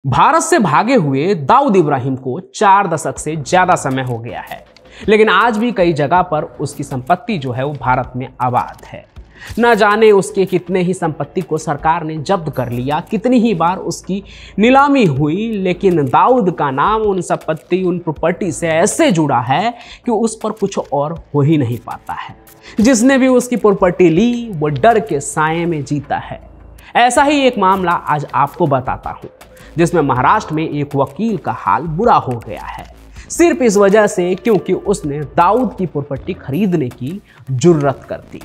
भारत से भागे हुए दाऊद इब्राहिम को 4 दशक से ज्यादा समय हो गया है, लेकिन आज भी कई जगह पर उसकी संपत्ति जो है वो भारत में आबाद है। न जाने उसके कितने ही संपत्ति को सरकार ने जब्त कर लिया, कितनी ही बार उसकी नीलामी हुई, लेकिन दाऊद का नाम उन संपत्ति उन प्रॉपर्टी से ऐसे जुड़ा है कि उस पर कुछ और हो ही नहीं पाता है। जिसने भी उसकी प्रॉपर्टी ली वो डर के साए में जीता है। ऐसा ही एक मामला आज आपको बताता हूँ, जिसमें महाराष्ट्र में एक वकील का हाल बुरा हो गया है, सिर्फ इस वजह से क्योंकि उसने दाऊद की प्रॉपर्टी खरीदने की जुर्रत कर दी।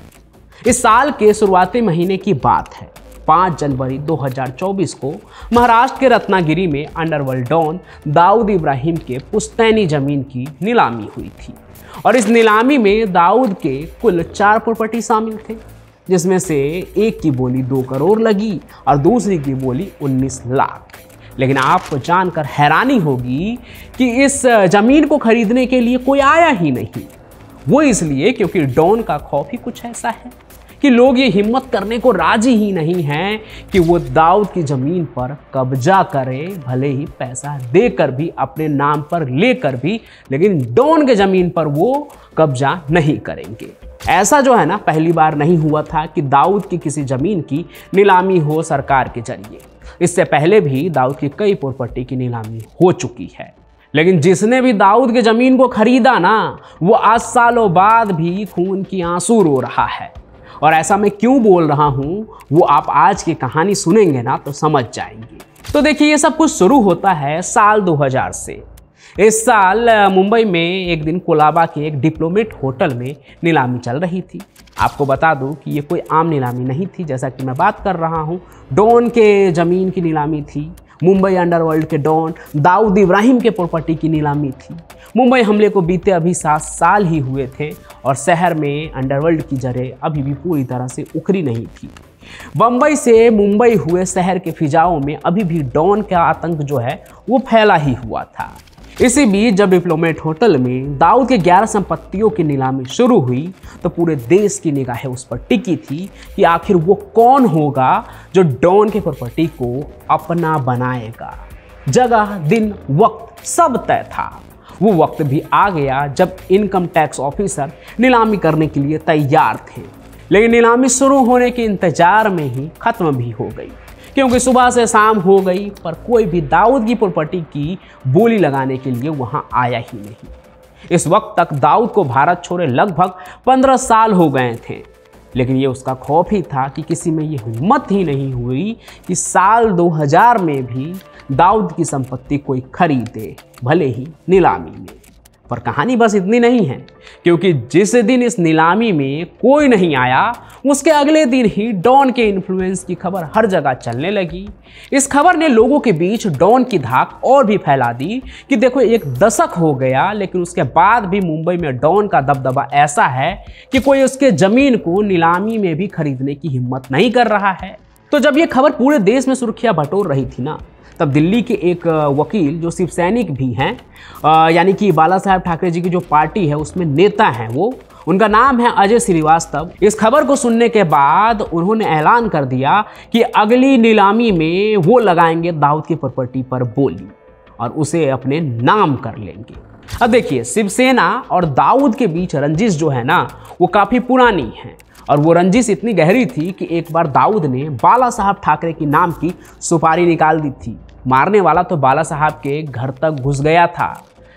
इस साल के शुरुआती महीने की बात है। 5 जनवरी 2024 को महाराष्ट्र के रत्नागिरी में अंडरवर्ल्ड डॉन दाऊद इब्राहिम के पुश्तैनी जमीन की नीलामी हुई थी और इस नीलामी में दाऊद के कुल 4 प्रॉपर्टी शामिल थे, जिसमें से एक की बोली 2 करोड़ लगी और दूसरी की बोली 19 लाख। लेकिन आपको जानकर हैरानी होगी कि इस जमीन को खरीदने के लिए कोई आया ही नहीं। वो इसलिए क्योंकि डॉन का खौफ ही कुछ ऐसा है कि लोग ये हिम्मत करने को राजी ही नहीं हैं कि वो दाऊद की जमीन पर कब्जा करे, भले ही पैसा देकर भी, अपने नाम पर लेकर भी, लेकिन डॉन के जमीन पर वो कब्जा नहीं करेंगे। ऐसा जो है ना, पहली बार नहीं हुआ था कि दाऊद की किसी जमीन की नीलामी हो सरकार के जरिए। इससे पहले भी दाऊद की कई प्रॉपर्टी की नीलामी हो चुकी है, लेकिन जिसने भी दाऊद के जमीन को खरीदा ना, वो आज सालों बाद भी खून की आंसू रो रहा है। और ऐसा मैं क्यों बोल रहा हूँ वो आप आज की कहानी सुनेंगे ना तो समझ जाएंगे। तो देखिए, ये सब कुछ शुरू होता है साल 2000 से। इस साल मुंबई में एक दिन कोलाबा के एक डिप्लोमेट होटल में नीलामी चल रही थी। आपको बता दूं कि ये कोई आम नीलामी नहीं थी, जैसा कि मैं बात कर रहा हूं, डॉन के ज़मीन की नीलामी थी। मुंबई अंडरवर्ल्ड के डॉन दाऊद इब्राहिम के प्रॉपर्टी की नीलामी थी। मुंबई हमले को बीते अभी 7 साल ही हुए थे और शहर में अंडरवर्ल्ड की जड़ें अभी भी पूरी तरह से उखड़ी नहीं थी। बम्बई से मुंबई हुए शहर के फिजाओं में अभी भी डॉन का आतंक जो है वो फैला ही हुआ था। इसी बीच जब डिप्लोमेट होटल में दाऊद के 11 संपत्तियों की नीलामी शुरू हुई तो पूरे देश की निगाहें उस पर टिकी थी कि आखिर वो कौन होगा जो डॉन के प्रॉपर्टी को अपना बनाएगा। जगह, दिन, वक्त सब तय था। वो वक्त भी आ गया जब इनकम टैक्स ऑफिसर नीलामी करने के लिए तैयार थे, लेकिन नीलामी शुरू होने के इंतजार में ही खत्म भी हो गई, क्योंकि सुबह से शाम हो गई पर कोई भी दाऊद की प्रॉपर्टी की बोली लगाने के लिए वहां आया ही नहीं। इस वक्त तक दाऊद को भारत छोड़े लगभग 15 साल हो गए थे, लेकिन ये उसका खौफ ही था कि किसी में ये हिम्मत ही नहीं हुई कि साल 2000 में भी दाऊद की संपत्ति कोई खरीदे, भले ही नीलामी में। पर कहानी बस इतनी नहीं है, क्योंकि जिस दिन इस नीलामी में कोई नहीं आया उसके अगले दिन ही डॉन के इन्फ्लुएंस की खबर हर जगह चलने लगी। इस खबर ने लोगों के बीच डॉन की धाक और भी फैला दी कि देखो, 1 दशक हो गया लेकिन उसके बाद भी मुंबई में डॉन का दबदबा ऐसा है कि कोई उसके जमीन को नीलामी में भी खरीदने की हिम्मत नहीं कर रहा है। तो जब ये खबर पूरे देश में सुर्खियां बटोर रही थी ना, तब दिल्ली के एक वकील जो शिव सैनिक भी हैं, यानी कि बाला साहेब ठाकरे जी की जो पार्टी है उसमें नेता हैं, वो उनका नाम है अजय श्रीवास्तव। इस खबर को सुनने के बाद उन्होंने ऐलान कर दिया कि अगली नीलामी में वो लगाएंगे दाऊद की प्रॉपर्टी पर बोली और उसे अपने नाम कर लेंगे। अब देखिए, शिवसेना और दाऊद के बीच रंजिश जो है ना वो काफ़ी पुरानी है और वो रंजिश इतनी गहरी थी कि एक बार दाऊद ने बाला साहब ठाकरे की नाम की सुपारी निकाल दी थी। मारने वाला तो बाला साहब के घर तक घुस गया था।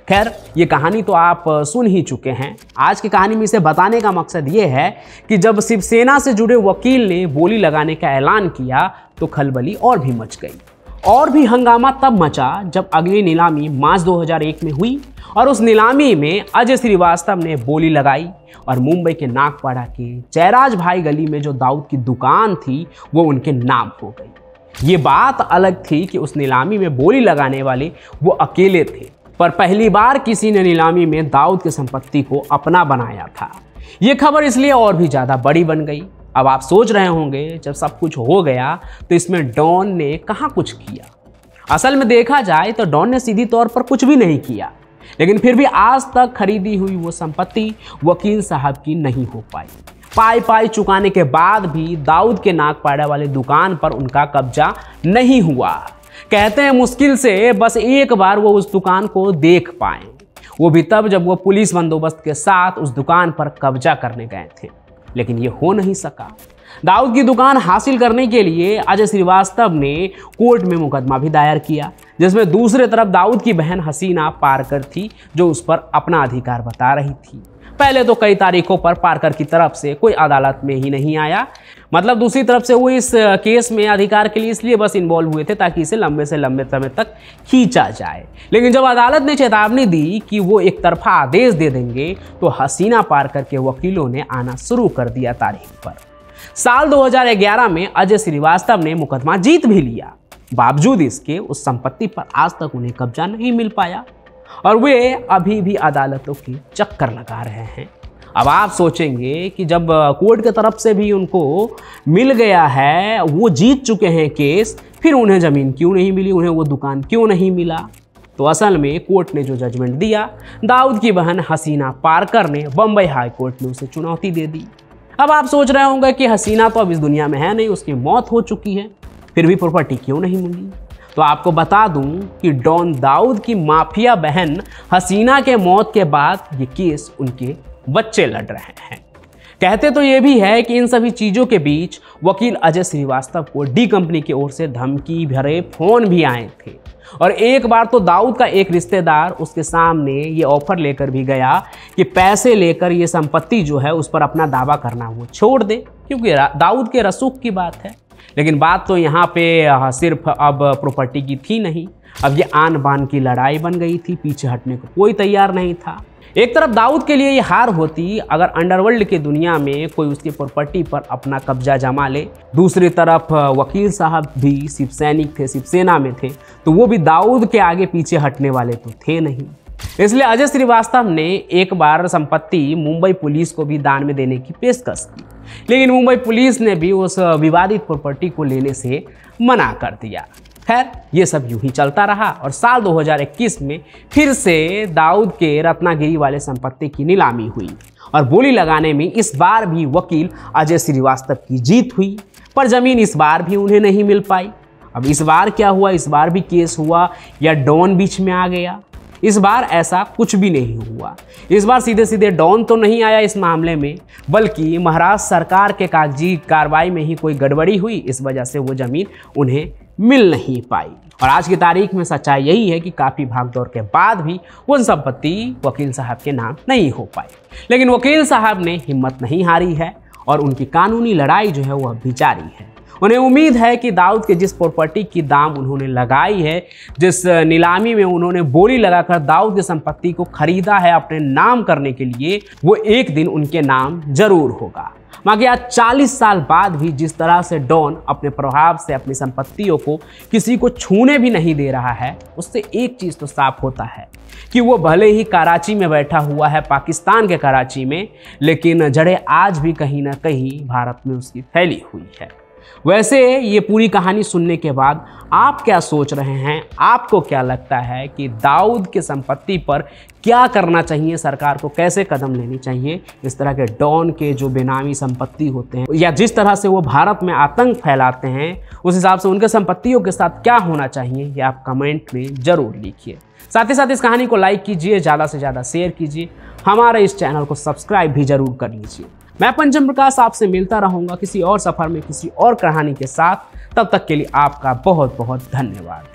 खैर, ये कहानी तो आप सुन ही चुके हैं। आज की कहानी में इसे बताने का मकसद ये है कि जब शिवसेना से जुड़े वकील ने बोली लगाने का ऐलान किया तो खलबली और भी मच गई। और भी हंगामा तब मचा जब अगली नीलामी मार्च 2001 में हुई और उस नीलामी में अजय श्रीवास्तव ने बोली लगाई और मुंबई के नागपाड़ा के जयराज भाई गली में जो दाऊद की दुकान थी वो उनके नाम हो गई। ये बात अलग थी कि उस नीलामी में बोली लगाने वाले वो अकेले थे, पर पहली बार किसी ने नीलामी में दाऊद की संपत्ति को अपना बनाया था। ये खबर इसलिए और भी ज़्यादा बड़ी बन गई। अब आप सोच रहे होंगे, जब सब कुछ हो गया तो इसमें डॉन ने कहाँ कुछ किया। असल में देखा जाए तो डॉन ने सीधी तौर पर कुछ भी नहीं किया, लेकिन फिर भी आज तक खरीदी हुई वो संपत्ति वकील साहब की नहीं हो पाई। पाई चुकाने के बाद भी दाऊद के नागपाड़ा वाले दुकान पर उनका कब्जा नहीं हुआ। कहते हैं मुश्किल से बस एक बार वो उस दुकान को देख पाए, वो भी तब जब वो पुलिस बंदोबस्त के साथ उस दुकान पर कब्जा करने गए थे, लेकिन ये हो नहीं सका। दाऊद की दुकान हासिल करने के लिए अजय श्रीवास्तव ने कोर्ट में मुकदमा भी दायर किया, जिसमें दूसरे तरफ दाऊद की बहन हसीना पारकर थी, जो उस पर अपना अधिकार बता रही थी। पहले तो कई तारीखों पर पारकर की तरफ से कोई अदालत में ही नहीं आया, मतलब दूसरी तरफ से वो इस केस में अधिकार के लिए इसलिए बस इन्वॉल्व हुए थे ताकि इसे लंबे से लंबे समय तक खींचा जाए। लेकिन जब अदालत ने चेतावनी दी कि वो एक तरफा आदेश दे देंगे, तो हसीना पारकर के वकीलों ने आना शुरू कर दिया तारीख पर। साल 2011 में अजय श्रीवास्तव ने मुकदमा जीत भी लिया, बावजूद इसके उस संपत्ति पर आज तक उन्हें कब्जा नहीं मिल पाया और वे अभी भी अदालतों के चक्कर लगा रहे हैं। अब आप सोचेंगे कि जब कोर्ट की तरफ से भी उनको मिल गया है, वो जीत चुके हैं केस, फिर उन्हें ज़मीन क्यों नहीं मिली, उन्हें वो दुकान क्यों नहीं मिला? तो असल में कोर्ट ने जो जजमेंट दिया, दाऊद की बहन हसीना पारकर ने बम्बई हाई कोर्ट में उसे चुनौती दे दी। अब आप सोच रहे होंगे कि हसीना तो अब इस दुनिया में है नहीं, उसकी मौत हो चुकी है, फिर भी प्रॉपर्टी क्यों नहीं मिली? तो आपको बता दूं कि डॉन दाऊद की माफिया बहन हसीना के मौत के बाद ये केस उनके बच्चे लड़ रहे हैं। कहते तो ये भी है कि इन सभी चीज़ों के बीच वकील अजय श्रीवास्तव को डी कंपनी की ओर से धमकी भरे फोन भी आए थे और एक बार तो दाऊद का एक रिश्तेदार उसके सामने ये ऑफर लेकर भी गया कि पैसे लेकर ये संपत्ति जो है उस पर अपना दावा करना वो छोड़ दे, क्योंकि दाऊद के रसूख की बात है। लेकिन बात तो यहाँ पे सिर्फ अब प्रॉपर्टी की थी नहीं, अब ये आन बान की लड़ाई बन गई थी, पीछे हटने को कोई तैयार नहीं था। एक तरफ दाऊद के लिए ये हार होती अगर अंडरवर्ल्ड की दुनिया में कोई उसकी प्रॉपर्टी पर अपना कब्जा जमा ले, दूसरी तरफ वकील साहब भी शिव सैनिक थे, शिवसेना में थे, तो वो भी दाऊद के आगे पीछे हटने वाले तो थे नहीं। इसलिए अजय श्रीवास्तव ने एक बार संपत्ति मुंबई पुलिस को भी दान में देने की पेशकश की, लेकिन मुंबई पुलिस ने भी उस विवादित प्रॉपर्टी को लेने से मना कर दिया। खैर, ये सब यूं ही चलता रहा और साल 2021 में फिर से दाऊद के रत्नागिरी वाले संपत्ति की नीलामी हुई और बोली लगाने में इस बार भी वकील अजय श्रीवास्तव की जीत हुई, पर जमीन इस बार भी उन्हें नहीं मिल पाई। अब इस बार क्या हुआ? इस बार भी केस हुआ या डॉन बीच में आ गया? इस बार ऐसा कुछ भी नहीं हुआ। इस बार सीधे सीधे डॉन तो नहीं आया इस मामले में, बल्कि महाराष्ट्र सरकार के कागजी कार्रवाई में ही कोई गड़बड़ी हुई, इस वजह से वो जमीन उन्हें मिल नहीं पाई। और आज की तारीख में सच्चाई यही है कि काफ़ी भागदौड़ के बाद भी वो संपत्ति वकील साहब के नाम नहीं हो पाई। लेकिन वकील साहब ने हिम्मत नहीं हारी है और उनकी कानूनी लड़ाई जो है वो अब भी जारी है। उन्हें उम्मीद है कि दाऊद के जिस प्रॉपर्टी की दाम उन्होंने लगाई है, जिस नीलामी में उन्होंने बोली लगाकर दाऊद की संपत्ति को खरीदा है अपने नाम करने के लिए, वो एक दिन उनके नाम जरूर होगा। बाकी आज 40 साल बाद भी जिस तरह से डॉन अपने प्रभाव से अपनी संपत्तियों को किसी को छूने भी नहीं दे रहा है, उससे एक चीज़ तो साफ होता है कि वो भले ही कराची में बैठा हुआ है, पाकिस्तान के कराची में, लेकिन जड़ें आज भी कहीं ना कहीं भारत में उसकी फैली हुई है। वैसे ये पूरी कहानी सुनने के बाद आप क्या सोच रहे हैं? आपको क्या लगता है कि दाऊद की संपत्ति पर क्या करना चाहिए? सरकार को कैसे कदम लेनी चाहिए? इस तरह के डॉन के जो बेनामी संपत्ति होते हैं या जिस तरह से वो भारत में आतंक फैलाते हैं, उस हिसाब से उनके संपत्तियों के साथ क्या होना चाहिए, ये आप कमेंट में ज़रूर लिखिए। साथ ही साथ इस कहानी को लाइक कीजिए, ज़्यादा से ज़्यादा शेयर कीजिए, हमारे इस चैनल को सब्सक्राइब भी ज़रूर कर लीजिए। मैं पंचम प्रकाश आपसे मिलता रहूंगा किसी और सफर में किसी और कहानी के साथ। तब तक के लिए आपका बहुत बहुत धन्यवाद।